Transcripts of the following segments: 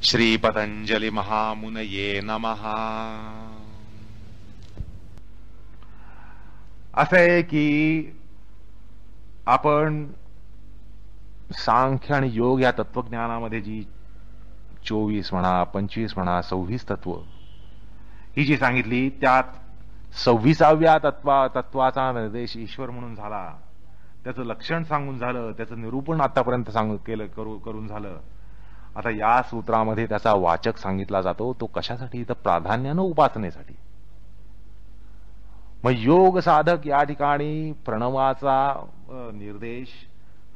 श्री पतंजलि महामुनये नमः। असं आहे की आपण सांख्य आणि योग या तत्वज्ञानामध्ये जी 24 म्हणा 25 म्हणा 26 तत्व ही जी सांगितली त्यात 26व्या तत्वाचा निर्देश ईश्वर म्हणून झाला. त्याचं लक्षण सांगून झालं, त्याचं निरूपण आतापर्यंत करून झालं. आता या सूत्रामध्ये त्याचा वाचक सांगितला जातो. तो कशासाठी? तर प्राधान्यानं उपासनेसाठी. मग योग साधक या ठिकाणी प्रणवाचा निर्देश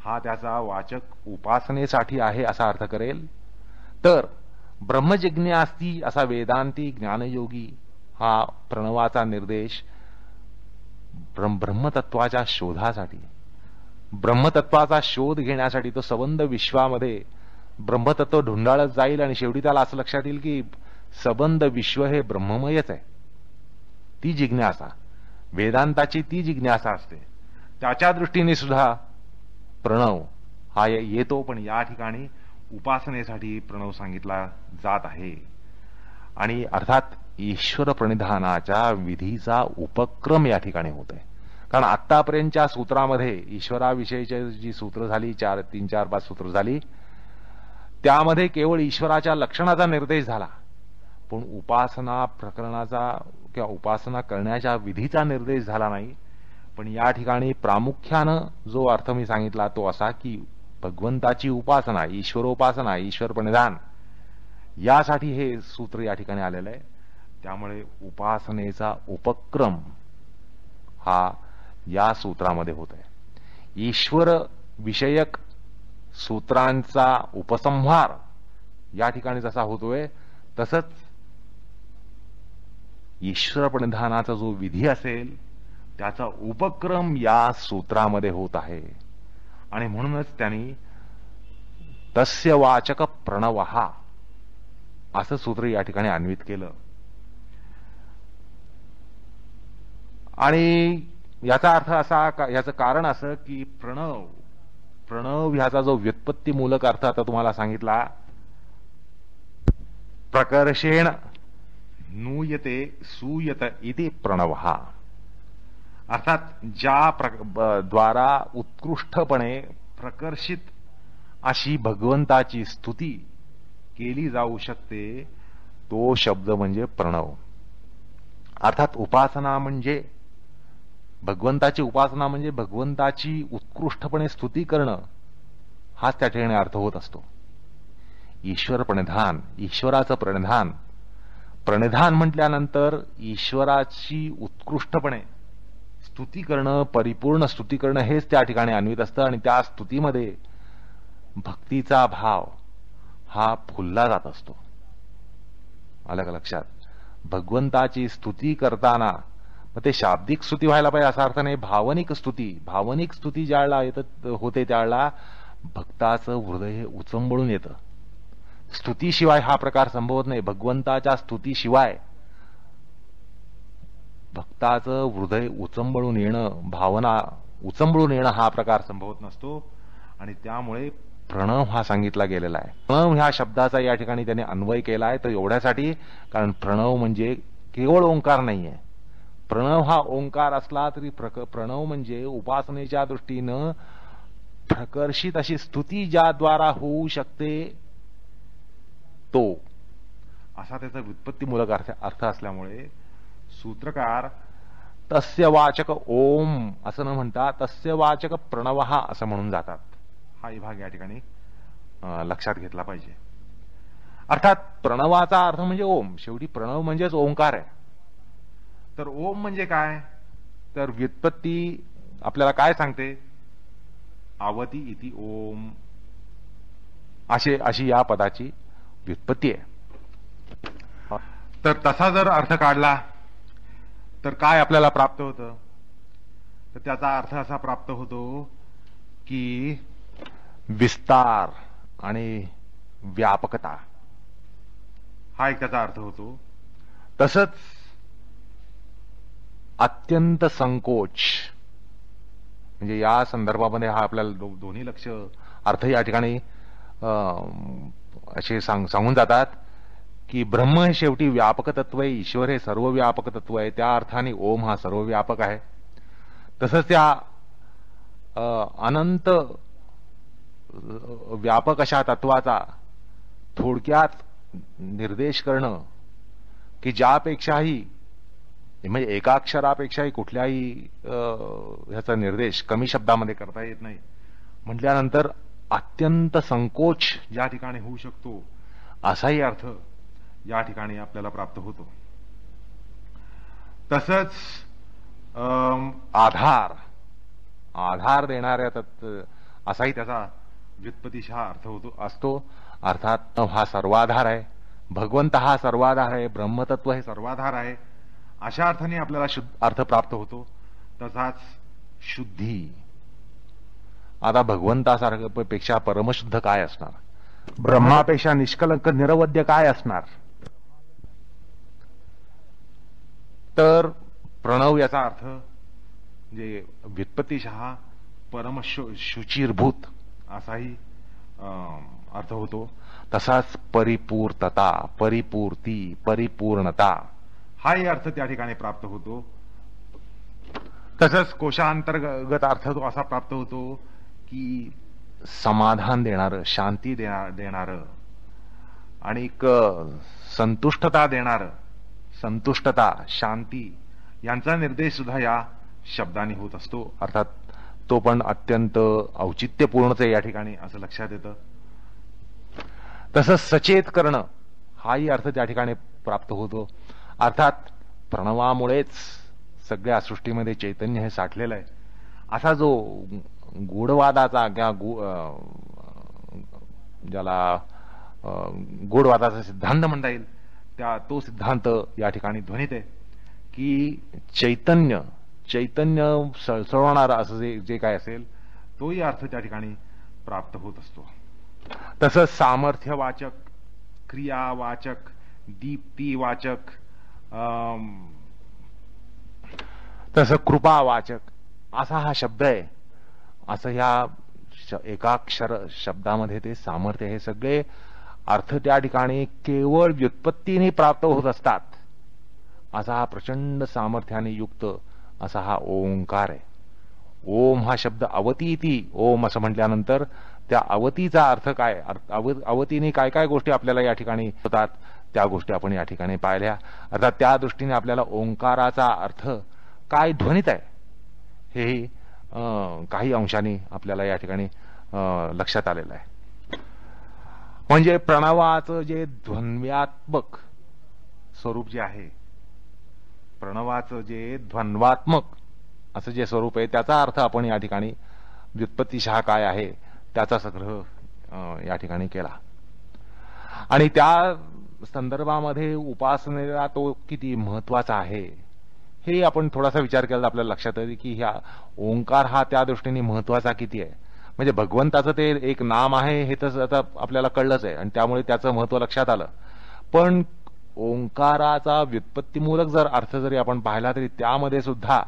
हा त्याचा वाचक उपासनेसाठी आहे असा अर्थ करेल. तर ब्रह्मजिज्ञासी असा वेदांती ज्ञानयोगी हा प्रणवाचा निर्देश ब्रह्मतत्वाच्या शोधासाठी, ब्रह्मतत्वाचा शोध घेण्यासाठी तो सबंध विश्वामध्ये ब्रह्मतत्व ढुंडाळत जाईल आणि शेवटी त्याला असं लक्षात येईल की सबंध विश्व हे ब्रह्ममयच आहे. ती जिज्ञासा वेदांताची ती जिज्ञासा असते. त्याच्या दृष्टीने सुद्धा प्रणव हा येतो. पण या ठिकाणी उपासनेसाठी प्रणव सांगितला जात आहे. आणि अर्थात ईश्वर प्रणिधानाच्या विधीचा उपक्रम या ठिकाणी होत आहे. कारण आतापर्यंतच्या सूत्रामध्ये ईश्वराविषयीची जी सूत्र झाली, 3, 4, 5 सूत्र झाली, त्यामध्ये केवळ ईश्वराच्या लक्षणाचा निर्देश झाला. पण उपासना प्रकरणाचा किंवा उपासना करण्याच्या विधीचा निर्देश झाला नाही. पण या ठिकाणी प्रामुख्यानं जो अर्थ मी सांगितला तो असा की भगवंताची उपासना, ईश्वरोपासना, ईश्वर प्रणिधान यासाठी हे सूत्र या ठिकाणी आलेलं आहे. त्यामुळे उपासनेचा उपक्रम हा या सूत्रामध्ये होत आहे. ईश्वर विषयक सूत्रांचा उपसंहार या ठिकाणी जसा होतोय तसंच ईश्वर प्रणिधानाचा जो विधी असेल त्याचा उपक्रम या सूत्रामध्ये होत आहे. आणि म्हणूनच त्यांनी तस्य वाचक प्रणवहा असं सूत्र या ठिकाणी अन्वित केलं. आणि याचा अर्थ असा, याचं कारण असं की प्रणव ह्याचा जो व्युत्पत्तीमूलक अर्थ आता तुम्हाला सांगितला, प्रकर्षेण नूयते सूयत इति प्रणवः, अर्थात ज्या द्वारा उत्कृष्टपणे प्रकर्षित अशी भगवंताची स्तुती केली जाऊ शकते तो शब्द म्हणजे प्रणव. अर्थात उपासना म्हणजे भगवंताची उपासना म्हणजे भगवंताची उत्कृष्टपणे स्तुती करणं हाच त्या ठिकाणी अर्थ होत असतो. ईश्वर प्रणिधान, ईश्वराचं प्रणिधान म्हटल्यानंतर ईश्वराची उत्कृष्टपणे स्तुती करणं, परिपूर्ण स्तुती करणं हेच त्या ठिकाणी अन्वित असतं. आणि त्या स्तुतीमध्ये भक्तीचा भाव हा फुलला जात असतो. आलं का लक्षात? भगवंताची स्तुती करताना मग ते शाब्दिक स्तुती व्हायला पाहिजे असा अर्थ नाही. भावनिक स्तुती ज्यावेळेला होते त्यावेळेला भक्ताचं हृदय हे उचंबळून येतं. स्तुतीशिवाय हा प्रकार संभवत नाही. भगवंताच्या स्तुतीशिवाय भक्ताचं हृदय उचंबळून येणं, भावना उचंबळून येणं हा प्रकार संभवत नसतो. आणि त्यामुळे प्रणव हा सांगितला गेलेला आहे. प्रणव ह्या शब्दाचा या ठिकाणी त्याने अन्वय केलाय तर एवढ्यासाठी, कारण प्रणव म्हणजे केवळ ओंकार नाहीये. प्रणव हा ओंकार असला तरी प्रणव म्हणजे उपासनेच्या दृष्टीनं प्रकर्षित अशी स्तुती ज्याद्वारा होऊ शकते तो असा त्याचा व्युत्पत्तीमूलक अर्थ असल्यामुळे सूत्रकार तस्य वाचक ओम असं न म्हणता तस्य वाचक प्रणवः असं म्हणून जातात. हा विभाग या ठिकाणी लक्षात घेतला पाहिजे. अर्थात प्रणवाचा अर्थ म्हणजे ओम. शेवटी प्रणव म्हणजेच ओंकार आहे. तर ओम म्हणजे काय? तर व्युत्पत्ती आपल्याला काय सांगते? आवती इति ओम अशी या पदाची व्युत्पत्ती आहे. तर तसा जर अर्थ काढला तर काय आपल्याला प्राप्त होतं? तर त्याचा अर्थ असा प्राप्त होतो की विस्तार आणि व्यापकता हा एक त्याचा अर्थ होतो. तसंच अत्यंत संकोच म्हणजे या संदर्भामध्ये हा आपल्याला दोन्ही लक्ष अर्थ या ठिकाणी असे सांगून जातात की ब्रह्म हे शेवटी व्यापक तत्व आहे, ईश्वर हे सर्व व्यापक तत्व आहे, त्या अर्थाने ओम हा सर्व व्यापक आहे. तसंच त्या अनंत व्यापक अशा तत्वाचा थोडक्यात निर्देश करणं की ज्यापेक्षाही म्हणजे एका अक्षरापेक्षाही कुठल्याही ह्याचा निर्देश कमी शब्दामध्ये करता येत नाही म्हटल्यानंतर अत्यंत संकोच ज्या ठिकाणी होऊ शकतो असाही अर्थ या ठिकाणी आपल्याला प्राप्त होतो. तसंच आधार देणाऱ्या असाही त्याचा व्युत्पत्तीशः अर्थ असतो. अर्थात हा सर्वाधार आहे, भगवंत हा सर्वाधार आहे, ब्रह्मतत्व हे सर्वाधार आहे, अशा अर्थाने आपल्याला अर्थ प्राप्त होतो. तसाच शुद्धी. आता भगवंतासारखं पेक्षा परमशुद्ध काय असणार, ब्रह्मापेक्षा निष्कलंक निरवध्य काय असणार. तर प्रणव याचा अर्थ जे व्युत्पत्तीशः परमशुचिरभूत असाही अर्थ होतो. तसाच परिपूर्तता, परिपूर्ती, परिपूर्णता हाही अर्थ त्या ठिकाणी प्राप्त होतो. तसंच कोशांतर्गत अर्थ तो असा प्राप्त होतो की समाधान देणारं, शांती देणारं आणि संतुष्टता देणारं, संतुष्टता, शांती यांचा निर्देश सुद्धा या शब्दाने होत असतो. अर्थात तो पण अत्यंत औचित्यपूर्णच आहे या ठिकाणी असं लक्षात येतं. तसंच सचेत करणं हाही अर्थ त्या ठिकाणी प्राप्त होतो. अर्थात प्रणवामुळेच सगळ्या सृष्टीमध्ये चैतन्य हे साठलेलं आहे असा जो गूढवादाचा ज्याला गूढवादाचा सिद्धांत म्हणता येईल तो सिद्धांत या ठिकाणी ध्वनित आहे की चैतन्य सळसळवणारा असं जे काय असेल तोही अर्थ त्या ठिकाणी प्राप्त होत असतो. तसंच सामर्थ्यवाचक, क्रियावाचक, दीप्तीवाचक, तसं कृपावाचक असा हा शब्द आहे. असं ह्या एकाक्षर शब्दामध्ये ते सामर्थ्य हे सगळे अर्थ त्या ठिकाणी केवळ व्युत्पत्तीने प्राप्त होत असतात. असा हा प्रचंड सामर्थ्याने युक्त असा हा ओंकार आहे. ओम हा शब्द अवतीती ओम असं म्हटल्यानंतर त्या अवतीचा अर्थ काय, अवतीने काय काय गोष्टी आपल्याला या ठिकाणी होतात त्या गोष्टी आपण या ठिकाणी पाहिल्या. अर्थात त्या दृष्टीने आपल्याला ओंकाराचा अर्थ काय ध्वनित आहे हे काही अंशाने आपल्याला या ठिकाणी लक्षात आलेलं आहे. म्हणजे प्रणवाचं जे ध्वन्यात्मक स्वरूप जे आहे, प्रणवाचं जे ध्वन्वात्मक असं जे स्वरूप आहे त्याचा अर्थ आपण या ठिकाणी व्युत्पत्तीशः काय आहे त्याचा संग्रह या ठिकाणी केला. आणि त्या संदर्भामध्ये उपासनेला तो किती महत्वाचा आहे हे आपण थोडासा विचार केला तर आपल्याला लक्षात येईल की ह्या ओंकार हा त्या दृष्टीने महत्वाचा किती आहे. म्हणजे भगवंताचं ते एक नाम आहे हे तर आता आपल्याला कळलंच आहे आणि त्यामुळे त्याचं महत्व लक्षात आलं. पण ओंकाराचा व्युत्पत्तीमूलक जर अर्थ जरी आपण पाहिला तरी त्यामध्ये सुद्धा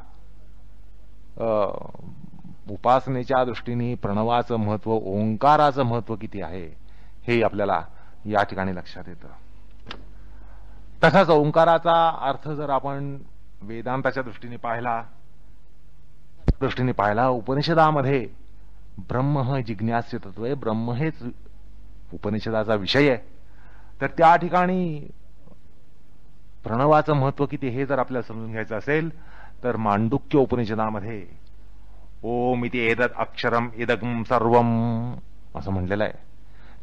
उपासनेच्या दृष्टीने प्रणवाचं महत्व, ओंकाराचं महत्व किती आहे हे आपल्याला या ठिकाणी लक्षात येतं. तसाच ओंकाराचा अर्थ जर आपण वेदांताच्या दृष्टीने पाहिला उपनिषदामध्ये ब्रह्म हे जिज्ञास्य तत्व आहे, ब्रह्म हेच उपनिषदाचा विषय आहे. तर त्या ठिकाणी प्रणवाचं महत्व किती हे जर आपल्याला समजून घ्यायचं असेल तर मांडुक्य उपनिषदामध्ये ओम इति एतत् अक्षरम इदगम सर्वम असं म्हणलेलं आहे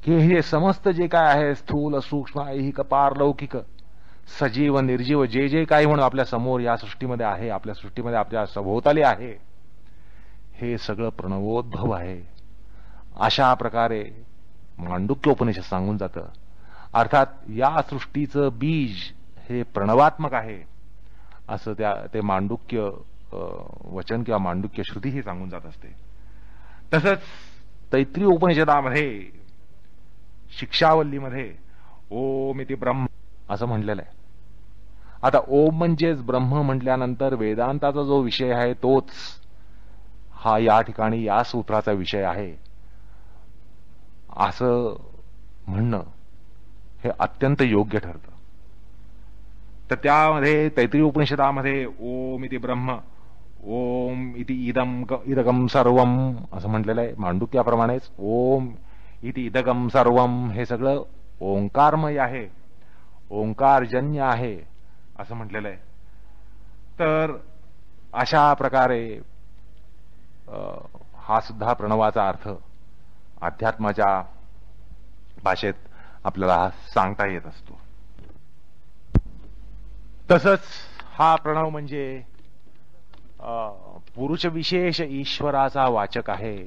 की हे समस्त जे काय आहे स्थूल सूक्ष्म ऐहिक पारलौकिक सजीव निर्जीव जे जे काही म्हणून आपल्या समोर या सृष्टीमध्ये आहे, आपल्या सृष्टीमध्ये आपल्या सभोवताली आहे, हे सगळं प्रणवोद्भव आहे अशा प्रकारे मांडुक्य उपनिषद सांगून जातं. अर्थात या सृष्टीचं बीज हे प्रणवात्मक आहे असं ते मांडुक्य वचन किंवा मांडुक्य श्रुती ही सांगून जात असते. तसंच तैत्रीय उपनिषदामध्ये शिक्षावल्लीमध्ये ओम इति ब्रह्म असं म्हटलेलं आहे. आता ओम म्हणजेच ब्रह्म म्हटल्यानंतर वेदांताचा जो विषय आहे तोच हा या ठिकाणी या सूत्राचा विषय आहे असं म्हणणं हे अत्यंत योग्य ठरतं. तर त्यामध्ये तैत्तिरीय उपनिषदामध्ये ओम इति ब्रह्म, ओम इति इदगम सर्वम असं म्हटलेलं आहे. मांडुक्याप्रमाणेच ओम इति इदगम सर्वम हे सगळं ओंकारमय आहे, ओंकारजन्य आहे असं म्हटलेलं आहे. तर अशा प्रकारे हा सुद्धा प्रणवाचा अर्थ अध्यात्माच्या भाषेत आपल्याला सांगता येत असतो. तसंच हा प्रणव म्हणजे पुरुष विशेष ईश्वराचा वाचक आहे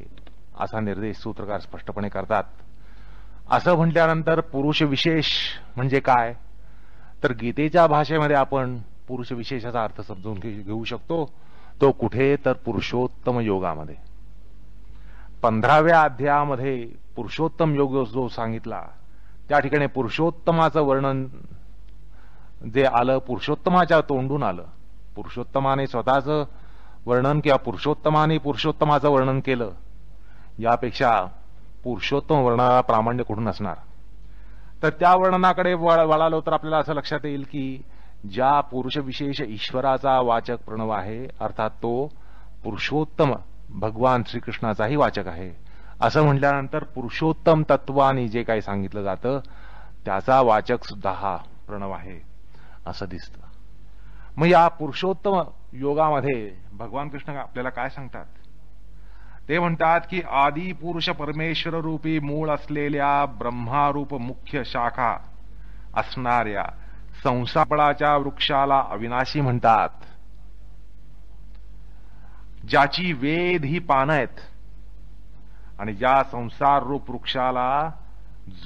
असा निर्देश सूत्रकार स्पष्टपणे करतात. असं म्हटल्यानंतर पुरुष विशेष म्हणजे काय, तर गीतेच्या भाषेमध्ये आपण पुरुष विशेषाचा अर्थ समजून घेऊ शकतो. तो कुठे, तर पुरुषोत्तम योगामध्ये 15व्या अध्यायामध्ये पुरुषोत्तम योग जो सांगितला त्या ठिकाणी पुरुषोत्तमाचं वर्णन जे आलं, पुरुषोत्तमाच्या तोंडून आलं. पुरुषोत्तमाने स्वतःचं वर्णन किंवा पुरुषोत्तमाने पुरुषोत्तमाचं वर्णन केलं, यापेक्षा पुरुषोत्तम वर्णाला प्रामाण्य कुठून असणार. तर त्या वर्णनाकडे वळालो तर आपल्याला असं लक्षात येईल की ज्या पुरुष विशेष ईश्वराचा वाचक प्रणव आहे, अर्थात तो पुरुषोत्तम भगवान श्रीकृष्णाचाही वाचक आहे. असं म्हटल्यानंतर पुरुषोत्तम तत्वाने जे काही सांगितलं जातं त्याचा वाचक सुद्धा हा प्रणव आहे असं दिसतं. मग या पुरुषोत्तम योगामध्ये भगवान कृष्ण आपल्याला काय सांगतात, ते म्हणतात की आदी पुरुष परमेश्वर रूपी मूळ असलेल्या ब्रह्मारूप मुख्य शाखा असणाऱ्या संसाराच्या वृक्षाला अविनाशी म्हणतात. ज्याची वेद ही पानं आहेत आणि ज्या संसार रूप वृक्षाला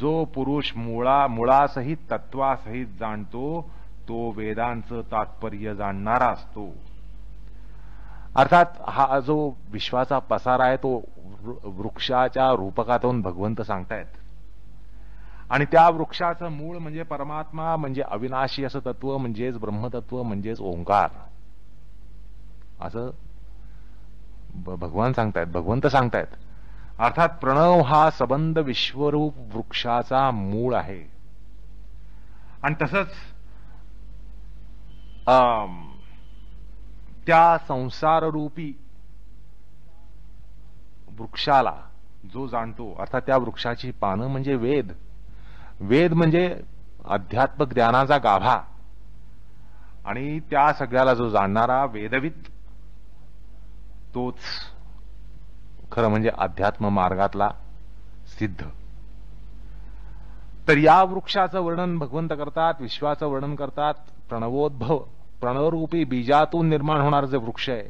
जो पुरुष मुळासहित तत्वासहित जाणतो तो वेदांचं तात्पर्य जाणणारा असतो. अर्थात हा जो विश्वाचा पसारा आहे तो वृक्षाच्या रूपकातून भगवंत सांगतायत. आणि त्या वृक्षाचं मूळ म्हणजे परमात्मा, म्हणजे अविनाशी असं तत्व, म्हणजेच ब्रह्मतत्व, म्हणजेच ओंकार असं भगवान सांगतायत, भगवंत सांगतायत. अर्थात प्रणव हा सबंध विश्वरूप वृक्षाचा मूळ आहे. आणि तसंच त्या संसाररूपी वृक्षाला जो जाणतो, अर्थात त्या वृक्षाची पानं म्हणजे वेद, वेद म्हणजे अध्यात्म ज्ञानाचा गाभा, आणि त्या सगळ्याला जो जाणणारा वेदवित तोच खरं म्हणजे अध्यात्म मार्गातला सिद्ध. तर या वृक्षाचं वर्णन भगवंत करतात, विश्वाचं वर्णन करतात. प्रणवोद्भव, प्रणवरूपी बीजातून निर्माण होणारा जो वृक्ष आहे,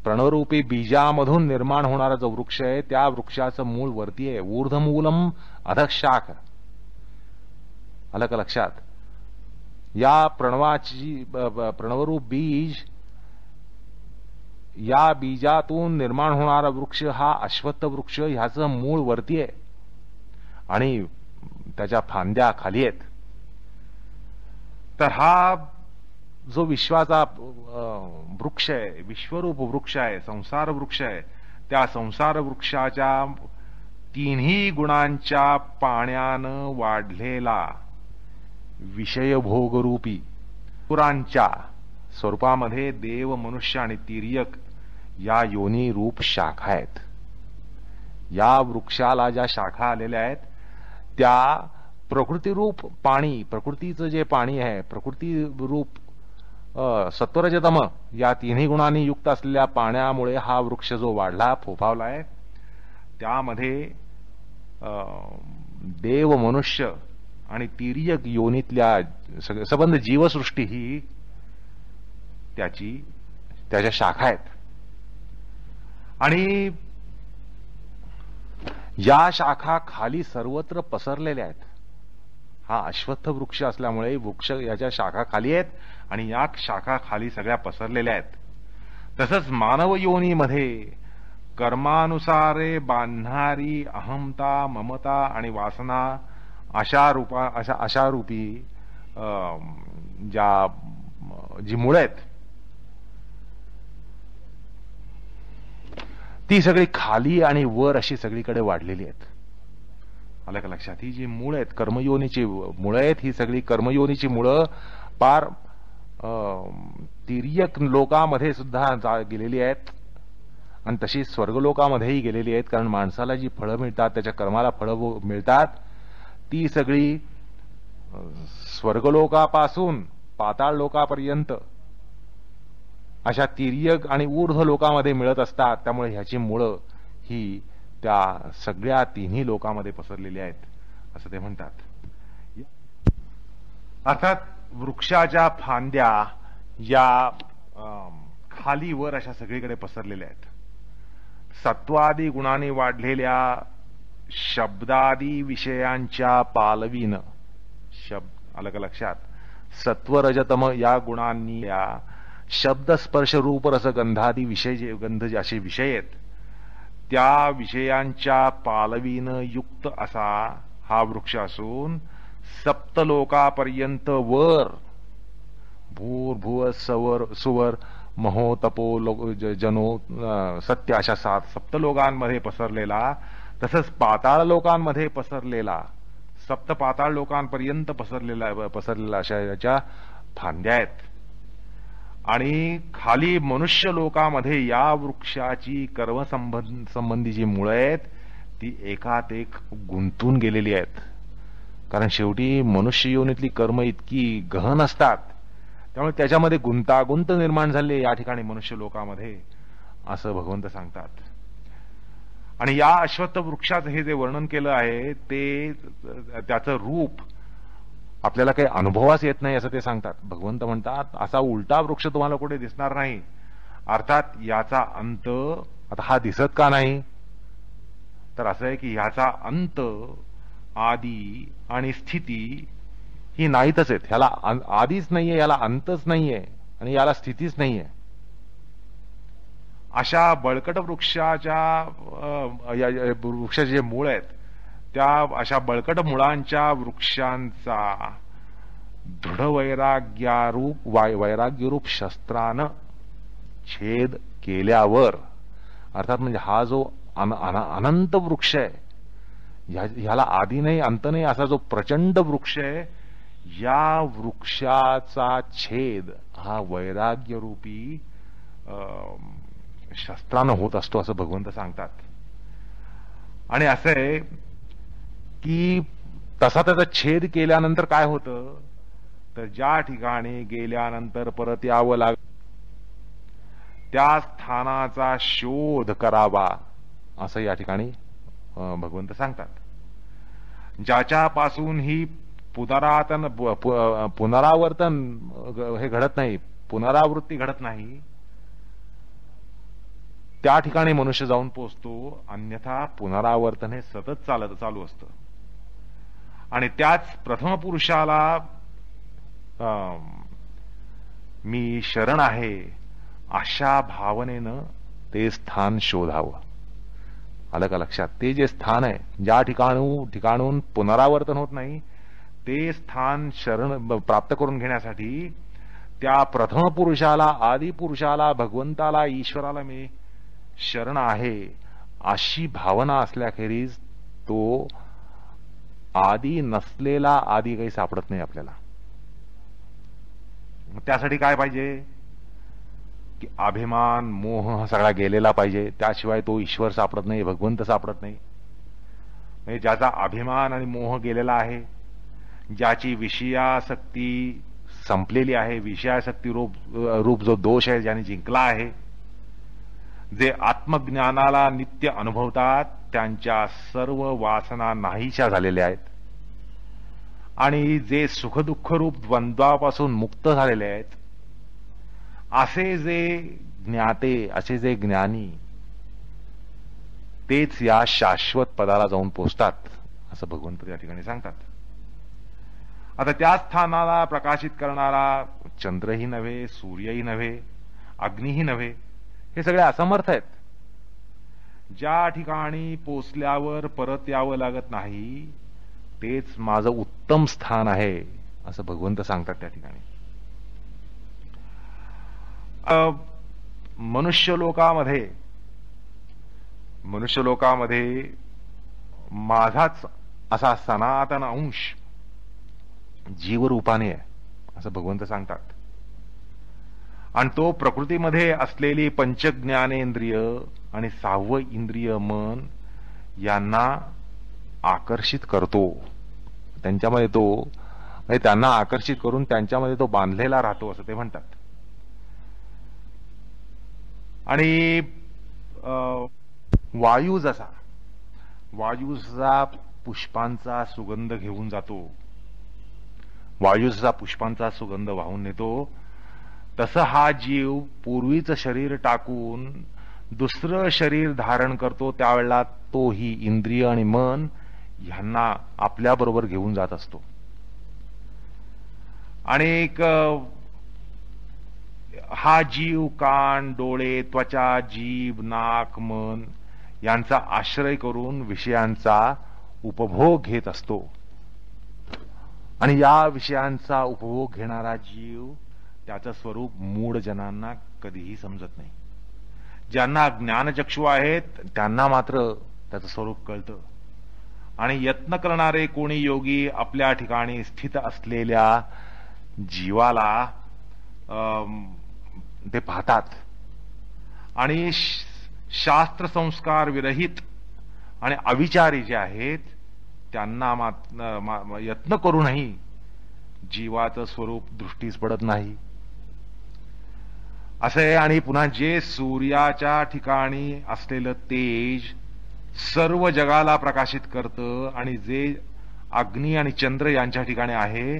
प्रणवरूपी बीजामधून निर्माण होणारा जो वृक्ष आहे त्या वृक्षाचं मूळ वरती आहे. ऊर्ध्वमूलम अधशाख. आलं का लक्षात? या प्रणवाची प्रणवरूप बीज, या बीजातून निर्माण होणारा वृक्ष हा अश्वत्थ वृक्ष, ह्याचं मूळ वरती आहे आणि त्याच्या फांद्या खाली आहेत. तर हा जो विश्वाचा वृक्ष आहे, विश्वरूप वृक्ष आहे, संसार वृक्ष आहे, त्या संसार वृक्षाच्या तिन्ही गुणांच्या पाण्यानं वाढलेला विषयभोगरूपी पुरांच्या स्वरूपामध्ये देव, मनुष्य आणि तिर्यक या योनी रूप शाखा आहेत. या वृक्षाला ज्या शाखा आलेल्या आहेत त्या प्रकृतीरूप पाणी, प्रकृतीचं जे पाणी आहे, प्रकृती रूप सत्वरजतम या तिन्ही गुणांनी युक्त असलेल्या पाण्यामुळे हा वृक्ष जो वाढला, फोफावलाय, त्यामध्ये देव, मनुष्य आणि तिर्यक योनीतल्या सबंध जीवसृष्टी ही त्याच्या शाखा आहेत. आणि या शाखा खाली सर्वत्र पसरलेल्या आहेत. हा अश्वत्थ वृक्ष असल्यामुळे वृक्ष याच्या शाखा खाली आहेत आणि या शाखा खाली सगळ्या पसरलेल्या आहेत. तसंच मानव योनीमध्ये कर्मानुसारे बांधणारी अहमता, ममता आणि वासना अशा रूपी जी मुळे आहेत ती सगळी खाली आणि वर अशी सगळीकडे वाढलेली आहेत. आलं का लक्षात? ही जी मूळ आहेत, कर्मयोनीची मुळं आहेत, ही सगळी कर्मयोनीची मुळं पार तिर्यक लोकामध्ये सुद्धा गेलेली आहेत आणि तशी स्वर्गलोकामध्येही गेलेली आहेत. कारण माणसाला जी फळं मिळतात, त्याच्या कर्माला फळं मिळतात, ती सगळी स्वर्गलोकापासून पाताळ लोकापर्यंत अशा तिर्यक आणि ऊर्ध्व लोकामध्ये मिळत असतात. त्यामुळे ह्याची मुळं ही त्या सगळ्या तिन्ही लोकामध्ये पसरलेली आहेत असं ते म्हणतात. अर्थात वृक्षाच्या फांद्या या खाली वर अशा सगळीकडे पसरलेल्या आहेत. सत्वादी गुणांनी वाढलेल्या शब्दादी विषयांच्या पालवीनं, शब्द आलं का लक्षात? सत्वरजतम या गुणांनी या शब्द स्पर्श रूप रस गंधादी विषय, जे गंध असे विषय आहेत, त्या विषयांच्या पालवीनं युक्त असा हा वृक्ष असून सप्तलोकापर्यंत वर भूर्भुव सवर सुवर महो तपो जनो सत्य अशा 7 सप्तलोकांमध्ये पसरलेला, तसंच पाताळ लोकांमध्ये पसरलेला, सप्त पाताळ लोकांपर्यंत पसरलेला अशा याच्या फांद्या आहेत. आणि खाली मनुष्य लोकामध्ये या वृक्षाची कर्मसंबंधी जी मुळं आहेत ती एकात एक गुंतून गेलेली आहेत. कारण शेवटी मनुष्य योनीतली कर्म इतकी गहन असतात, त्यामुळे त्याच्यामध्ये गुंतागुंत निर्माण झाली या ठिकाणी मनुष्य लोकामध्ये, असं भगवंत सांगतात. आणि या अश्वत्थ वृक्षाचं हे जे वर्णन केलं आहे ते त्याचं रूप आपल्याला काही अनुभवास येत नाही असं ते सांगतात. भगवंत म्हणतात असा उलटा वृक्ष तुम्हाला कुठे दिसणार नाही. अर्थात याचा अंत, आता हा दिसत का नाही, तर असं आहे की ह्याचा अंत, आदी आणि स्थिती ही नाहीतच आहेत. ह्याला आधीच नाहीये, याला अंतच नाहीये आणि याला स्थितीच नाहीये. अशा बळकट वृक्षाच्या वृक्षाचे जे मूळ आहेत त्या अशा बळकट मुळांच्या वृक्षांचा दृढ वैराग्यरूप शस्त्रानं छेद केल्यावर, अर्थात म्हणजे हा जो अनंत वृक्ष आहे, ह्याला आधी नाही अंत नाही असा जो प्रचंड वृक्ष आहे, या वृक्षाचा छेद हा वैराग्यरूपी शस्त्रानं होत असतो असं भगवंत सांगतात. आणि असं आहे की तसा त्याचा छेद केल्यानंतर काय होतं, तर ज्या ठिकाणी गेल्यानंतर परत यावं लाग, त्या स्थानाचा शोध करावा असं या ठिकाणी भगवंत सांगतात. ज्याच्यापासून ही पुनरावर्तन हे घडत नाही, पुनरावृत्ती घडत नाही, त्या ठिकाणी मनुष्य जाऊन पोचतो. अन्यथा पुनरावर्तन हे सतत चालू असतं. आणि त्याच प्रथम पुरुषाला मी शरण आहे अशा भावनेनं ते स्थान शोधावं. आलं का लक्षात? ते जे स्थान आहे ज्या ठिकाणून पुनरावर्तन होत नाही, ते स्थान शरण प्राप्त करून घेण्यासाठी त्या प्रथम पुरुषाला, आदी पुरुषाला, भगवंताला, ईश्वराला मी शरण आहे अशी भावना असल्याखेरीज तो आदी नसलेला आदी काही सापडत नाही आपल्याला. त्यासाठी काय पाहिजे की अभिमान, मोह हा सगळा गेलेला पाहिजे. त्याशिवाय तो ईश्वर सापडत नाही, भगवंत सापडत नाही. म्हणजे ज्याचा अभिमान आणि मोह गेलेला आहे, ज्याची विषयासक्ती संपलेली आहे, विषयासक्ती रूप जो दोष आहे ज्याने जिंकला आहे, जे आत्मज्ञानाला नित्य अनुभवतात त्यांच्या सर्व वासना नाहीशा झालेल्या आहेत आणि जे सुखदुःख रूप द्वंद्वापासून मुक्त झालेले आहेत, असे जे ज्ञाते, असे जे ज्ञानी, तेच या शाश्वत पदाला जाऊन पोचतात असं भगवंत या ठिकाणी सांगतात. आता त्या स्थानाला प्रकाशित करणारा चंद्रही नव्हे, सूर्यही नव्हे, अग्नीही नव्हे, हे सगळे असमर्थ आहेत. ज्या ठिकाणी पोचल्यावर परत यावं लागत नाही तेच माझं उत्तम स्थान आहे असं भगवंत सांगतात त्या ठिकाणी. मनुष्य लोकामध्ये माझाच असा सनातन अंश जीवरूपाने आहे असं भगवंत सांगतात. आणि तो प्रकृतीमध्ये असलेली पंचज्ञानेंद्रिय आणि 6वं इंद्रिय मन यांना आकर्षित करतो. त्यांच्यामध्ये तो म्हणजे त्यांना आकर्षित करून त्यांच्यामध्ये तो बांधलेला राहतो असं ते म्हणतात. आणि वायू जसा पुष्पांचा सुगंध घेऊन जातो, वायू जसा पुष्पांचा सुगंध वाहून नेतो, तसं हा जीव पूर्वीचं शरीर टाकून दुसरं शरीर धारण करतो. त्यावेळेला तो ही इंद्रिय आणि मन ह्यांना आपल्याबरोबर घेऊन जात असतो. आणि हा जीव कान, डोळे, त्वचा, जीभ, नाक, मन यांचा आश्रय करून विषयांचा उपभोग घेत असतो. आणि या विषयांचा उपभोग घेणारा जीव त्याचं स्वरूप मूढ जनांना कधीही समजत नाही. ज्यांना ज्ञानचक्षु आहेत त्यांना मात्र त्याचं स्वरूप कळतं. आणि यत्न करणारे कोणी योगी आपल्या ठिकाणी स्थित असलेल्या जीवाला ते पाहतात आणि शास्त्र संस्कार विरहित आणि अविचारी जे आहेत त्यांना यत्न करूनही जीवाचं स्वरूप दृष्टीस पडत नाही असे. आणि पुन्हा जे सूर्याच्या ठिकाणी असलेलं तेज सर्व जगाला प्रकाशित करतं आणि जे अग्नी आणि चंद्र यांच्या ठिकाणी आहे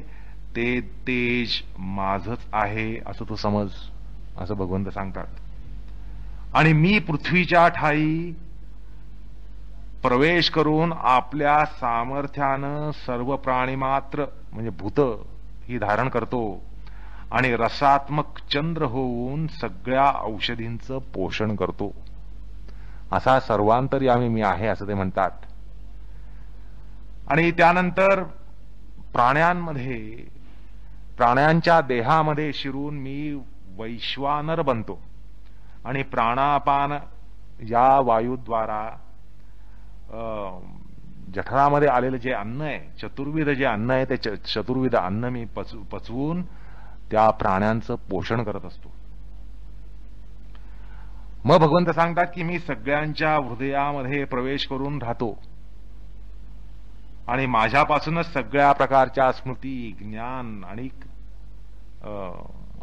ते तेज माझच आहे असं तो समज असं भगवंत सांगतात. आणि मी पृथ्वीच्या ठाई प्रवेश करून आपल्या सामर्थ्यानं सर्व प्राणीमात्र म्हणजे भूत ही धारण करतो आणि रसात्मक चंद्र होऊन सगळ्या औषधींचं पोषण करतो. असा सर्वांतर्यामी मी आहे असं ते म्हणतात. आणि त्यानंतर प्राण्यांच्या देहामध्ये शिरून मी वैश्वानर बनतो आणि प्राणापान या वायूद्वारा जठरामध्ये आलेलं जे अन्न आहे, चतुर्विध जे अन्न आहे, ते चतुर्विध अन्न मी पचवून त्या प्राण्यांचं पोषण करत असतो. मग भगवंत सांगतात की मी सगळ्यांच्या हृदयामध्ये प्रवेश करून राहतो आणि माझ्यापासूनच सगळ्या प्रकारच्या स्मृती, ज्ञान आणि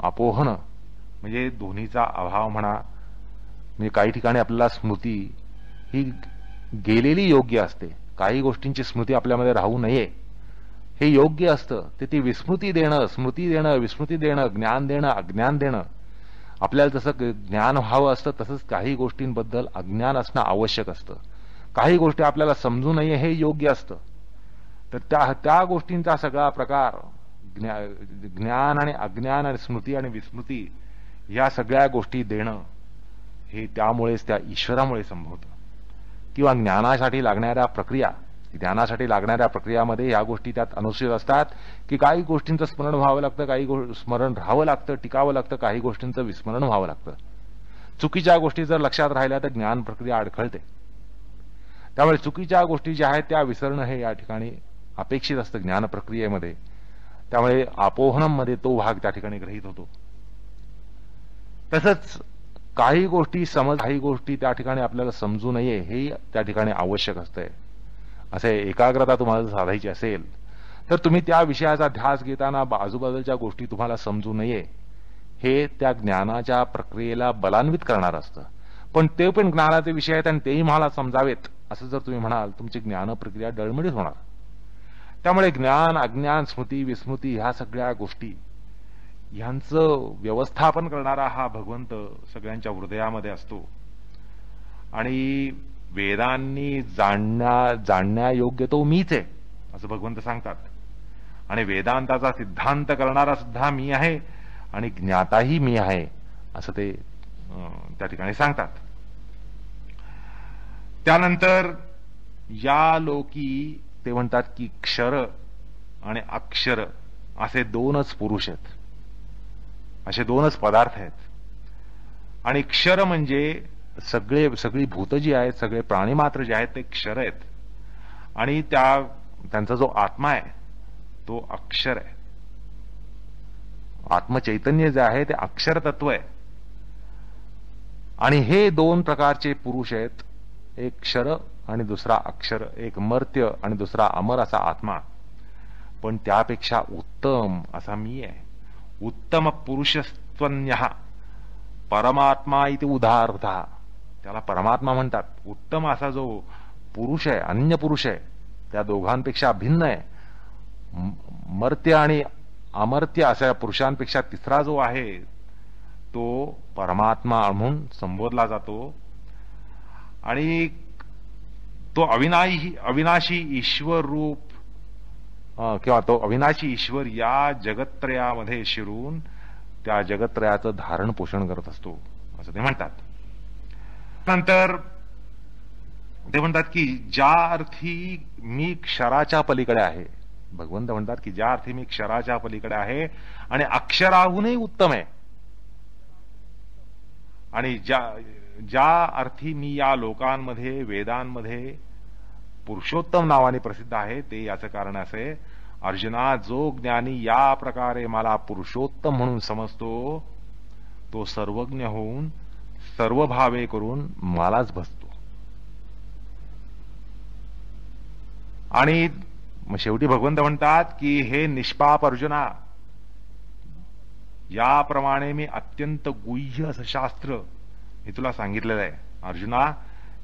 अपोहन म्हणजे दोन्हीचा अभाव म्हणा. म्हणजे काही ठिकाणी आपल्याला स्मृती ही गेलेली योग्य असते, काही गोष्टींची स्मृती आपल्यामध्ये राहू नये हे योग्य असतं. ते ती विस्मृती देणं, स्मृती देणं, विस्मृती देणं, ज्ञान देणं, अज्ञान देणं. आपल्याला जसं ज्ञान व्हावं असतं तसंच काही गोष्टींबद्दल अज्ञान असणं आवश्यक असतं. काही गोष्टी आपल्याला समजू नये हे योग्य असतं. तर त्या गोष्टींचा सगळा प्रकार ज्ञान आणि अज्ञान आणि स्मृती आणि विस्मृती या सगळ्या गोष्टी देणं हे त्यामुळेच त्या ईश्वरामुळे संभवतं. किंवा ज्ञानासाठी लागणाऱ्या प्रक्रियामध्ये ह्या गोष्टी त्यात अनुसूचित असतात की काही गोष्टींचं स्मरण व्हावं लागतं, काही स्मरण राहावं लागतं, टिकावं लागतं, काही गोष्टींचं विस्मरण व्हावं लागतं. चुकीच्या गोष्टी जर लक्षात राहिल्या तर ज्ञान प्रक्रिया अडखळते. त्यामुळे चुकीच्या गोष्टी ज्या आहेत त्या विसरणं हे या ठिकाणी अपेक्षित असतं ज्ञान प्रक्रियेमध्ये. त्यामुळे अपोहनमध्ये तो भाग त्या ठिकाणी गृहीत होतो. तसंच काही गोष्टी त्या ठिकाणी आपल्याला समजू नये हे त्या ठिकाणी आवश्यक असतंय. असे एकाग्रता तुम्हाला साधायची असेल तर तुम्ही त्या विषयाचा ध्यास घेताना आजूबाजूच्या गोष्टी तुम्हाला समजू नये हे त्या ज्ञानाच्या प्रक्रियेला बलान्वित करणार असतं. पण ते पण ज्ञानाचे विषय आहेत आणि तेही मला समजावेत असं जर तुम्ही म्हणाल तुमची ज्ञान प्रक्रिया डळमळीत होणार. त्यामुळे ज्ञान, अज्ञान, स्मृती, विस्मृती ह्या सगळ्या गोष्टी ह्यांचं व्यवस्थापन करणारा हा भगवंत सगळ्यांच्या हृदयामध्ये असतो. आणि वेदांनी जाणण्यायोग्य तो मीच आहे असं भगवंत सांगतात. आणि वेदांताचा सिद्धांत करणारा सुद्धा मी आहे आणि ज्ञाताही मी आहे असं ते त्या ठिकाणी सांगतात. त्यानंतर या लोकी ते म्हणतात की क्षर आणि अक्षर असे दोनच पुरुष आहेत, असे दोनच पदार्थ आहेत. आणि क्षर म्हणजे सगळी भूत जी आहेत, सगळे प्राणी मात्र जे आहेत ते क्षर आहेत. आणि त्या त्यांचा जो आत्मा आहे तो अक्षर आहे. आत्मचैतन्य जे आहे ते अक्षर तत्व आहे. आणि हे दोन प्रकारचे पुरुष आहेत, एक क्षर आणि दुसरा अक्षर, एक मर्त्य आणि दुसरा अमर असा आत्मा. पण त्यापेक्षा उत्तम असा मी आहे. उत्तम पुरुषस्त्वन्यः परमात्मा इति उदाहरता, त्याला परमात्मा म्हणतात. उत्तम असा जो पुरुष आहे, अन्य पुरुष आहे, त्या दोघांपेक्षा भिन्न आहे. मर्त्य आणि अमर्त्य अशा पुरुषांपेक्षा तिसरा जो आहे तो परमात्मा म्हणून संबोधला जातो. आणि तो अविनाशी ईश्वर रूप किंवा तो अविनाशी ईश्वर या जगत्त्रयामध्ये शिरून त्या जगत्त्रयाचं धारण पोषण करत असतो असं ते म्हणतात. नंतर ते म्हणतात की ज्या अर्थी मी क्षराच्या पलीकडे आहे, भगवंत म्हणतात की ज्या अर्थी मी क्षराच्या पलीकडे आहे आणि अक्षराहूनही उत्तम आहे, आणि ज्या अर्थी मी या लोकांमध्ये वेदांमध्ये पुरुषोत्तम नावाने प्रसिद्ध आहे, ते याचं कारण असे, अर्जुना जो ज्ञानी या प्रकारे मला पुरुषोत्तम म्हणून समजतो तो सर्वज्ञ होऊन सर्व भावे करून मलाच भजतो. आणि शेवटी भगवंत म्हणतात की हे निष्पाप अर्जुना, याप्रमाणे मी अत्यंत गुह्य असं शास्त्र मी तुला सांगितलेलं आहे. अर्जुना,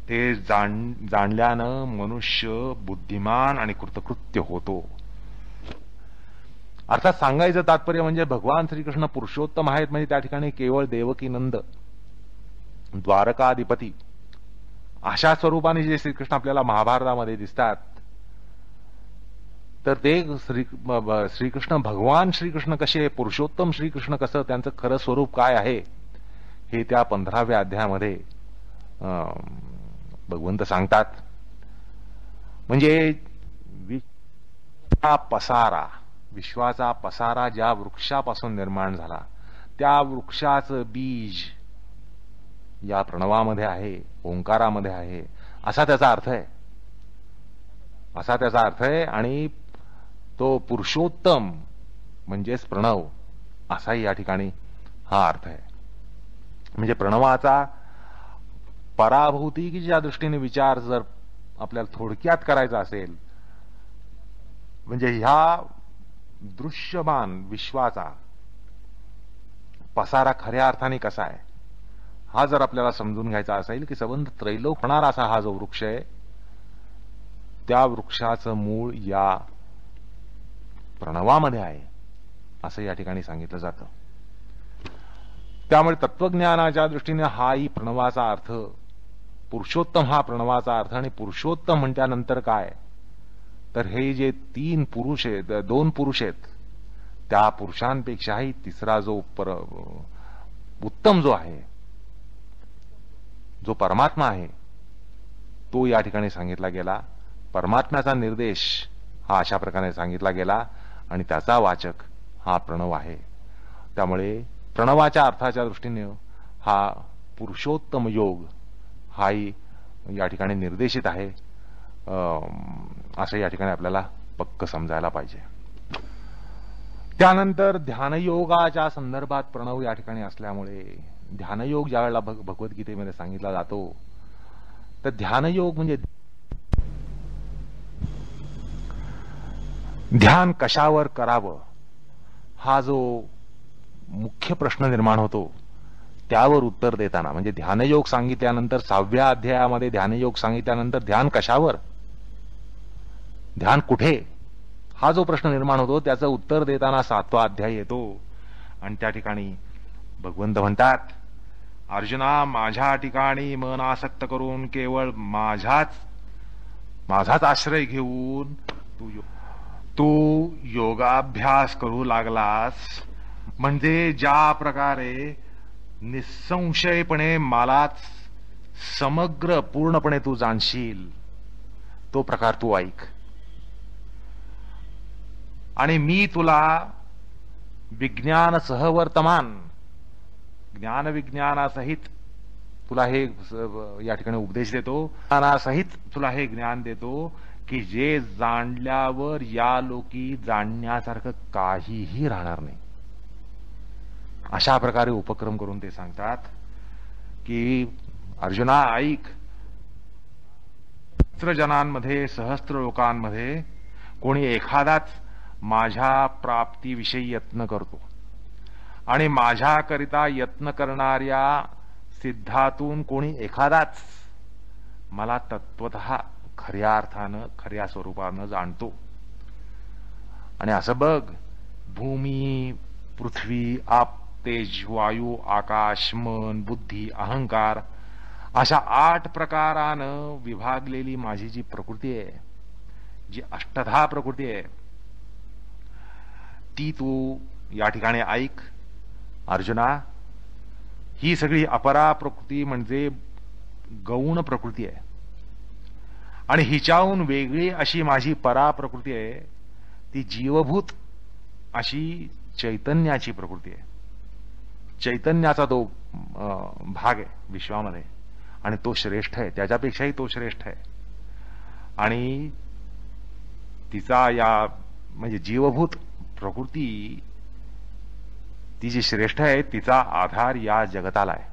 ते जाणल्यानं मनुष्य बुद्धिमान आणि कृतकृत्य होतो. अर्थात सांगायचं तात्पर्य म्हणजे भगवान श्रीकृष्ण पुरुषोत्तम आहेत म्हणजे त्या ठिकाणी केवळ देवकी नंद, द्वारकाधिपती अशा स्वरूपाने जे श्रीकृष्ण आपल्याला महाभारतामध्ये दिसतात, तर ते श्रीकृष्ण भगवान श्रीकृष्ण कसे, पुरुषोत्तम श्रीकृष्ण कसं, त्यांचं खरं स्वरूप काय आहे हे त्या 15व्या अध्यायामध्ये भगवंत सांगतात. म्हणजे विश्वाचा पसारा ज्या वृक्षापासून निर्माण झाला त्या वृक्षाचं बीज या प्रणवामध्ये आहे, ओंकारामध्ये आहे, असा त्याचा अर्थ आहे. आणि तो पुरुषोत्तम म्हणजेच प्रणव असाही या ठिकाणी हा अर्थ आहे. म्हणजे प्रणवाचा पराभूतीच्या दृष्टीने विचार जर आपल्याला थोडक्यात करायचा असेल, म्हणजे ह्या दृश्यमान विश्वाचा पसारा खऱ्या अर्थाने कसा आहे हा जर आपल्याला समजून घ्यायचा असेल की संबंध त्रैलोक होणारा असा हा जो वृक्ष आहे, त्या वृक्षाचं मूळ या प्रणवामध्ये आहे असं या ठिकाणी सांगितलं जातं. त्यामुळे तत्वज्ञानाच्या दृष्टीने हाही प्रणवाचा अर्थ, पुरुषोत्तम हा प्रणवाचा अर्थ. आणि पुरुषोत्तम म्हटल्यानंतर काय, तर हे जे 3 पुरुष आहेत, 2 पुरुष आहेत, त्या पुरुषांपेक्षाही तिसरा जो उत्तम जो आहे, जो परमात्मा आहे, तो या ठिकाणी सांगितला गेला. परमात्म्याचा निर्देश हा अशा प्रकारे सांगितला गेला आणि त्याचा वाचक हा प्रणव आहे. त्यामुळे प्रणवाच्या अर्थाच्या दृष्टीने हा पुरुषोत्तम योग हाही या ठिकाणी निर्देशित आहे असं या ठिकाणी आपल्याला पक्क समजायला पाहिजे. त्यानंतर ध्यानयोगाच्या संदर्भात प्रणव या ठिकाणी असल्यामुळे ध्यानयोग ज्या वेळेला भगवद्गीतेमध्ये सांगितला जातो, तर ध्यानयोग म्हणजे ध्यान कशावर करावं हा जो मुख्य प्रश्न निर्माण होतो त्यावर उत्तर देताना, म्हणजे ध्यानयोग सांगितल्यानंतर 6व्या अध्यायामध्ये ध्यानयोग सांगितल्यानंतर ध्यान कशावर, ध्यान कुठे, हा जो प्रश्न निर्माण होतो त्याचं उत्तर देताना 7वा अध्याय येतो. आणि त्या ठिकाणी भगवंत म्हणतात, अर्जुना, माझ्या ठिकाणी मन आसक्त करून केवळ माझाच आश्रय घेऊन तू योगाभ्यास करू लागलास, म्हणजे ज्या प्रकारे निसंशयपणे मलाच समग्र पूर्णपणे तू जाणशील तो प्रकार तू ऐक. आणि मी तुला विज्ञान सहवर्तमान, ज्ञान विज्ञानासहित तुला हे या ठिकाणी उपदेश देतो, ज्ञानासहित तुला हे ज्ञान देतो की जे जाणल्यावर या लोकी जाणण्यासारखं काहीही राहणार नाही. अशा प्रकारे उपक्रम करून ते सांगतात की अर्जुना ऐक, सहस्त्रजनांमध्ये, सहस्त्र लोकांमध्ये कोणी एखादाच माझ्या प्राप्तीविषयी यत्न करतो आणि माझ्याकरिता यत्न करणाऱ्या सिद्धातून कोणी एखादाच मला तत्वतः खऱ्या अर्थानं, खऱ्या स्वरूपानं जाणतो. आणि असं बघ, भूमी, पृथ्वी, आप, तेज, वायू, आकाश, मन, बुद्धी, अहंकार अशा 8 प्रकारानं विभागलेली माझी जी प्रकृती आहे, जी अष्टधा प्रकृती आहे, ती तू या ठिकाणी ऐक अर्जुना. ही सगळी अपरा प्रकृती म्हणजे गौण प्रकृती आहे आणि हिच्याहून वेगळी अशी माझी परा प्रकृती आहे, ती जीवभूत अशी चैतन्याची प्रकृती आहे. चैतन्याचा तो भाग आहे विश्वामध्ये आणि तो श्रेष्ठ आहे, त्याच्यापेक्षाही तो श्रेष्ठ आहे. आणि तिचा या म्हणजे जीवभूत प्रकृती ती जी श्रेष्ठ आहे तिचा आधार या जगताला आहे.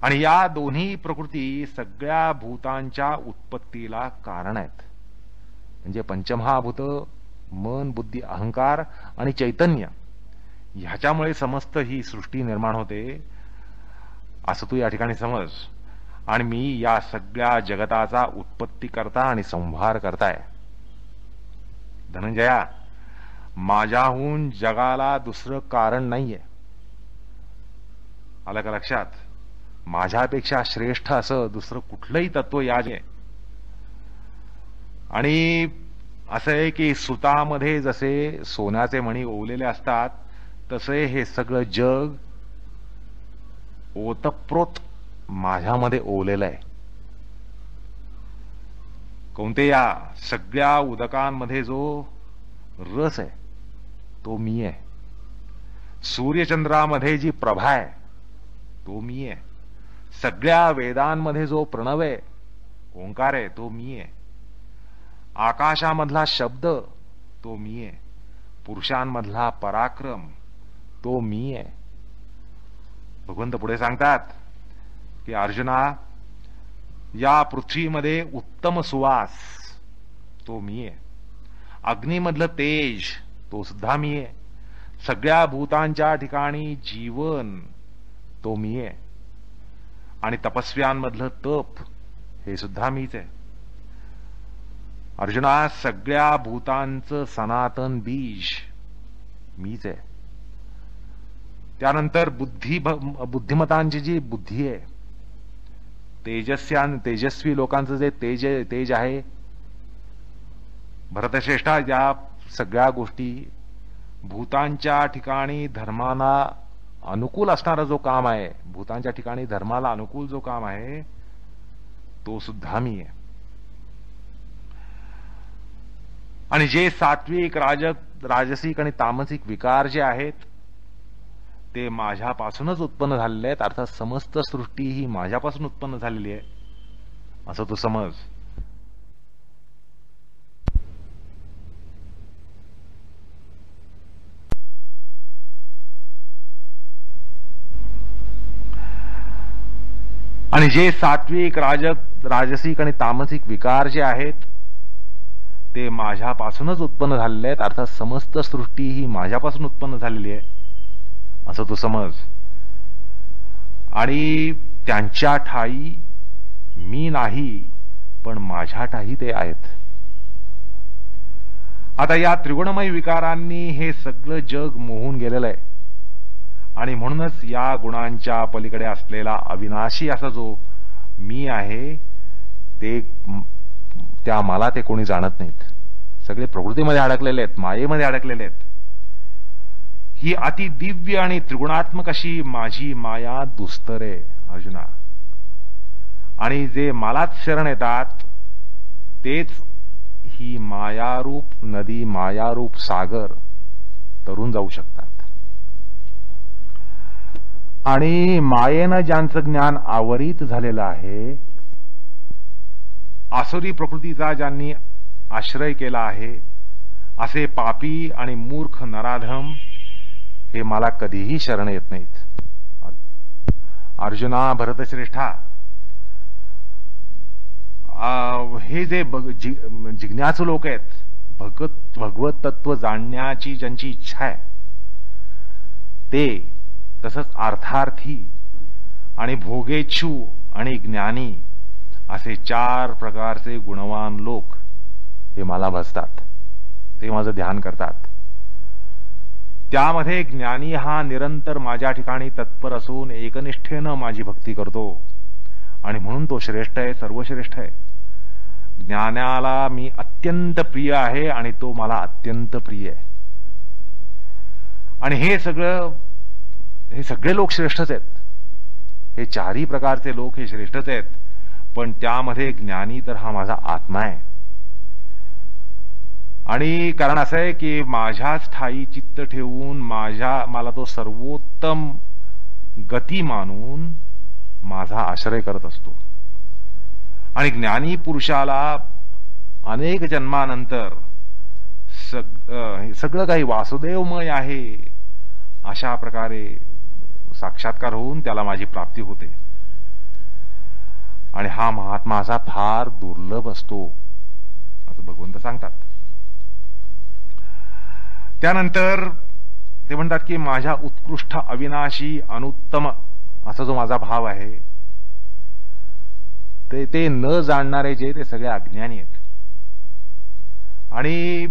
आणि या दोन्ही प्रकृती सगळ्या भूतांच्या उत्पत्तीला कारण आहेत. म्हणजे पंचमहाभूत, मन, बुद्धी, अहंकार आणि चैतन्य ह्याच्यामुळे समस्त ही सृष्टी निर्माण होते असं तू या ठिकाणी समज. आणि मी या सगळ्या जगताचा उत्पत्ती करता आणि संहार करताय. धनंजया, माझ्याहून जगाला दुसरं कारण नाहीये. आलं का लक्षात? माझ्यापेक्षा श्रेष्ठ असं दुसरं कुठलंही तत्व या जगात. आणि असं आहे की सुतामध्ये जसे सोन्याचे मणी ओवलेले असतात तसे हे सगळं जग ओतप्रोत माझ्यामध्ये ओवलेलं आहे. कोणते या सगळ्या उदकांमध्ये जो रस आहे तो मी आहे. सूर्यचंद्रामध्ये जी प्रभा आहे तो मी आहे. सगळ्या वेदांमध्ये जो प्रणव आहे, ओंकार आहे, तो मी आहे. आकाशामधला शब्द तो मी आहे. पुरुषांमधला पराक्रम तो मी आहे. भगवंत पुढे सांगतात की अर्जुना, या पृथ्वीमध्ये उत्तम सुवास तो मी आहे. अग्नीमधलं तेज तो सुद्धा मी आहे. सगळ्या भूतांच्या ठिकाणी जीवन तो मी आहे. आणि तपस्व्यांमधलं तप हे सुद्धा मीच आहे. अर्जुना, सगळ्या भूतांचं सनातन बीज मीच आहे. त्यानंतर बुद्धिमतांची जी बुद्धी आहे, तेजस्वी लोकांचं जे तेज आहे, भरतश्रेष्ठा, या सगळ्या गोष्टी भूतांच्या ठिकाणी धर्माला अनुकूल असणारा जो काम आहे, भूतांच्या ठिकाणी धर्माला अनुकूल जो काम आहे तो सुद्धा मी आहे. आणि जे सात्विक, राजसिक आणि तामसिक विकार जे आहेत ते माझ्यापासूनच उत्पन्न झालेले आहेत. अर्थात समस्त सृष्टी ही माझ्यापासून उत्पन्न झालेली आहे असं तू समज. आणि जे सात्विक, राजसिक आणि तामसिक विकार जे आहेत ते माझ्यापासूनच उत्पन्न झालेले आहेत. अर्थात समस्त सृष्टी ही माझ्यापासून उत्पन्न झालेली आहे असं तू समज. आणि त्यांच्या ठाई मी नाही, पण माझ्या ठाई ते आहेत. आता या त्रिगुणमय विकारांनी हे सगळं जग मोहून गेलेलं आहे. आणि म्हणूनच या गुणांच्या पलीकडे असलेला अविनाशी असा जो मी आहे ते त्या मला ते कोणी जाणत नाहीत. सगळे प्रकृतीमध्ये अडकलेले आहेत, मायेमध्ये अडकलेले आहेत. ही अति दिव्य आणि त्रिगुणात्मक अशी माझी माया दुस्तर आहे अर्जुना. आणि जे मलाच शरण येतात तेच ही मायारूप नदी, मायारूप सागर तरून जाऊ शकतात. आणि मायेनं ज्यांचं ज्ञान आवरित झालेलं आहे आसुरी प्रकृतीचा ज्यांनी आश्रय केला आहे असे पापी आणि मूर्ख नराधम हे मला कधीही शरण येत नाहीत. अर्जुना, भरतश्रेष्ठा, हे जे जिज्ञासू लोक आहेत, भगवत तत्व जाणण्याची ज्यांची इच्छा आहे ते, तसंच अर्थार्थी आणि भोगेच्छू आणि ज्ञानी असे 4 प्रकारचे गुणवान लोक हे मला भजतात, ते माझं ध्यान करतात. त्यामध्ये ज्ञानी हा निरंतर माझ्या ठिकाणी तत्पर असून एकनिष्ठेनं माझी भक्ती करतो आणि म्हणून तो श्रेष्ठ आहे, सर्वश्रेष्ठ आहे. ज्ञानाला मी अत्यंत प्रिय आहे आणि तो मला अत्यंत प्रिय आहे. आणि हे सगळे लोक श्रेष्ठच आहेत. हे 4ही प्रकारचे लोक हे श्रेष्ठच आहेत, पण त्यामध्ये ज्ञानी तर हा माझा आत्मा आहे. आणि कारण असं आहे की माझ्याच ठाई चित्त ठेवून मला तो सर्वोत्तम गती मानून माझा आश्रय करत असतो. आणि ज्ञानी पुरुषाला अनेक जन्मानंतर सगळं काही वासुदेवमय आहे अशा प्रकारे साक्षात्कार होऊन त्याला माझी प्राप्ती होते. आणि हा महात्मा असा फार दुर्लभ असतो असं भगवंत सांगतात. त्यानंतर ते म्हणतात की माझ्या उत्कृष्ट अविनाशी अनुत्तम असा जो माझा भाव आहे ते न जाणणारे जे ते सगळे अज्ञानी आहेत. आणि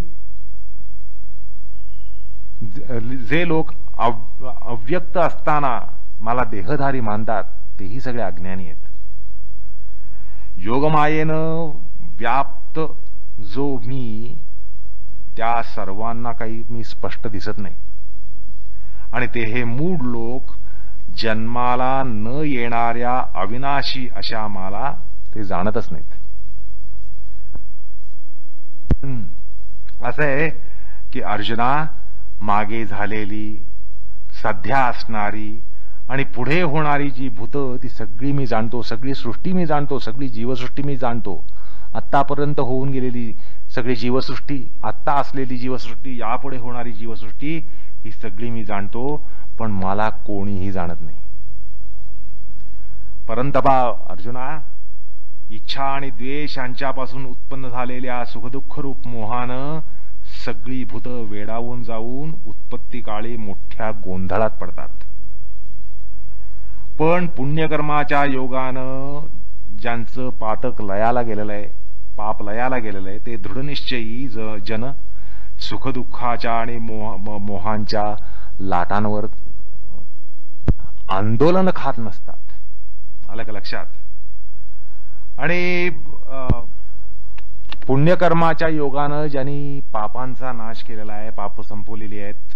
जे लोक अव्यक्त असताना मला देहधारी मानतात तेही सगळे अज्ञानी आहेत. योगमायेनं व्याप्त जो मी, त्या सर्वांना काही मी स्पष्ट दिसत नाही. आणि ते हे मूढ लोक जन्माला न येणाऱ्या अविनाशी अशा मला ते जाणतच नाहीत. असं आहे की अर्जुना, मागे झालेली, सध्या असणारी आणि पुढे होणारी जी भूतं ती सगळी मी जाणतो, सगळी सृष्टी मी जाणतो, सगळी जीवसृष्टी मी जाणतो. आत्तापर्यंत होऊन गेलेली सगळी जीवसृष्टी, आत्ता असलेली जीवसृष्टी, यापुढे होणारी जीवसृष्टी ही सगळी मी जाणतो, पण मला कोणीही जाणत नाही. परंतपा अर्जुना, इच्छा आणि द्वेष यांच्यापासून उत्पन्न झालेल्या सुखदुःख रूप मोहानं सगळी भूत वेडावून जाऊन उत्पत्ती काळी मोठ्या गोंधळात पडतात. पण पुण्यकर्माच्या योगानं ज्यांचं पातक लयाला गेलेलं आहे, पाप लयाला गेलेलं आहे, ते दृढनिश्चयी जन सुखदुःखाच्या आणि मोहांच्या लाटांवर आंदोलन खात नसतात. आलं का लक्षात? आणि पुण्यकर्माच्या योगानं ज्यांनी पापांचा नाश केलेला आहे, पाप संपवलेली आहेत,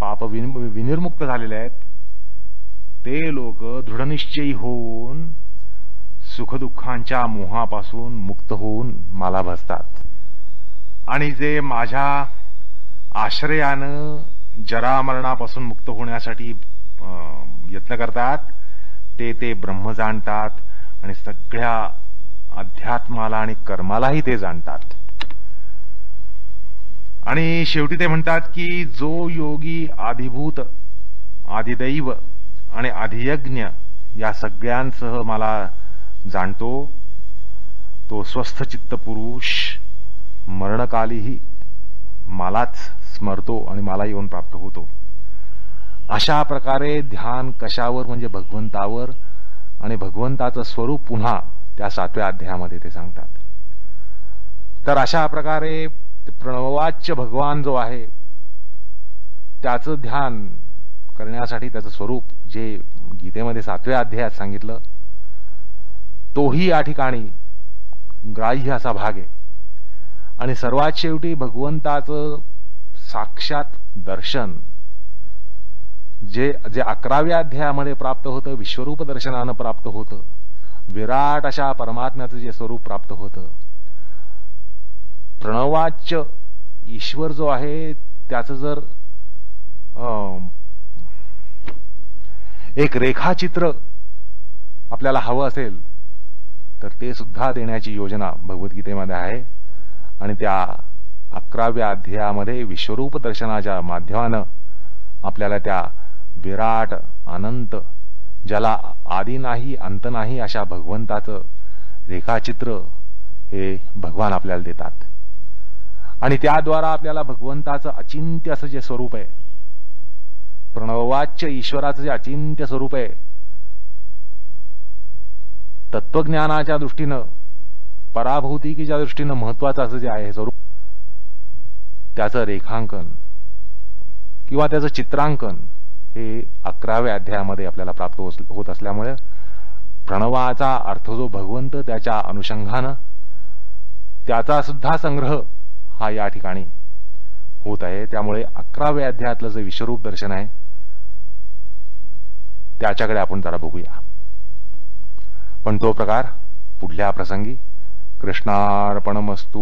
पाप विनिर्मुक्त झालेले आहेत, ते लोक दृढनिश्चयी होऊन सुखदुःखांच्या मोहापासून मुक्त होऊन मला भजतात. आणि जे माझ्या आश्रयानं जरामरणापासून मुक्त होण्यासाठी यत्न करतात ते ब्रह्म जाणतात आणि सगळ्या अध्यात्माला आणि कर्मालाही ते जाणतात. आणि शेवटी ते म्हणतात की जो योगी आधिभूत, आधिदैव आणि आधियज्ञ या सगळ्यांसह मला जाणतो, तो स्वस्थ चित्त पुरुष मरणकालीही मलाच स्मरतो आणि मला येऊन प्राप्त होतो. अशा प्रकारे ध्यान कशावर, म्हणजे भगवंतावर, आणि भगवंताचं स्वरूप पुन्हा त्या 7व्या अध्यायामध्ये ते सांगतात. तर अशा प्रकारे प्रणववाच्य भगवान जो आहे त्याचं ध्यान करण्यासाठी त्याचं स्वरूप जे गीतेमध्ये 7व्या अध्यायात सांगितलं, तोही या ठिकाणी ग्राह्य असा भाग आहे. आणि सर्वात शेवटी भगवंताचं साक्षात दर्शन जे 11व्या अध्यायामध्ये प्राप्त होतं, विश्वरूप दर्शनानं प्राप्त होतं, विराट अशा परमात्म्याचं जे स्वरूप प्राप्त होतं, प्रणवाच्य ईश्वर जो आहे त्याचं जर एक रेखाचित्र आपल्याला हवं असेल तर ते सुद्धा देण्याची योजना भगवद्गीतेमध्ये आहे. आणि त्या 11व्या अध्यायामध्ये विश्वरूप दर्शनाच्या माध्यमानं आपल्याला त्या विराट अनंत, ज्याला आदी नाही अंत नाही अशा भगवंताचं रेखाचित्र हे भगवान आपल्याला देतात. आणि त्याद्वारा आपल्याला भगवंताचं अचिंत्य असं जे स्वरूप आहे, प्रणववाच्य ईश्वराचं जे अचिंत्य स्वरूप आहे, तत्वज्ञानाच्या दृष्टीनं, पराभौतिकीच्या दृष्टीनं महत्वाचं असं जे आहे स्वरूप, त्याचं रेखांकन किंवा त्याचं चित्रांकन हे 11व्या अध्यायामध्ये आपल्याला प्राप्त होत असल्यामुळे प्रणवाचा अर्थ जो भगवंत, त्याच्या अनुषंगानं त्याचा सुद्धा संग्रह हा या ठिकाणी होत आहे. त्यामुळे 11व्या अध्यायातलं जे विश्वरूप दर्शन आहे त्याच्याकडे आपण जरा बघूया. पण तो प्रकार पुढल्या प्रसंगी. कृष्णार्पणमस्तु.